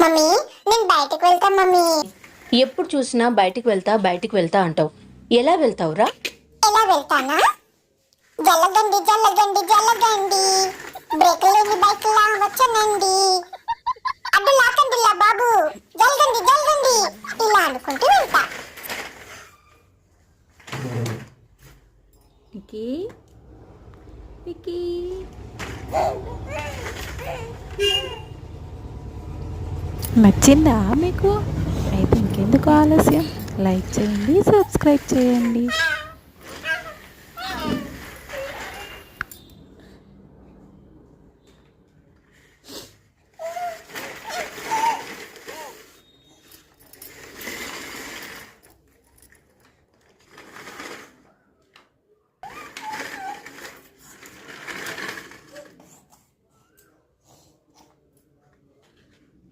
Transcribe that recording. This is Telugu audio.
మమ్మీ నేను బయటకు వెళ్తా మమ్మీ. ఎప్పుడు చూసినా బయటికి వెళ్తా అంటావు. ఎలా వెళ్తావురా? ఎలా వెళ్తానా? జల్లగండి జల్లగండి జల్లగండి, బ్రేక్ లేని బైక్ లా వచ్చనండి, అడ్డు లాకండిలా బాబు, జల్లగండి జల్లగండి, ఇలా అనుకుంటూ వెళ్తా. వికీ వికీ నచ్చిందా మీకు? అయితే ఇంకెందుకు ఆలస్యం, లైక్ చేయండి, సబ్స్క్రైబ్ చేయండి.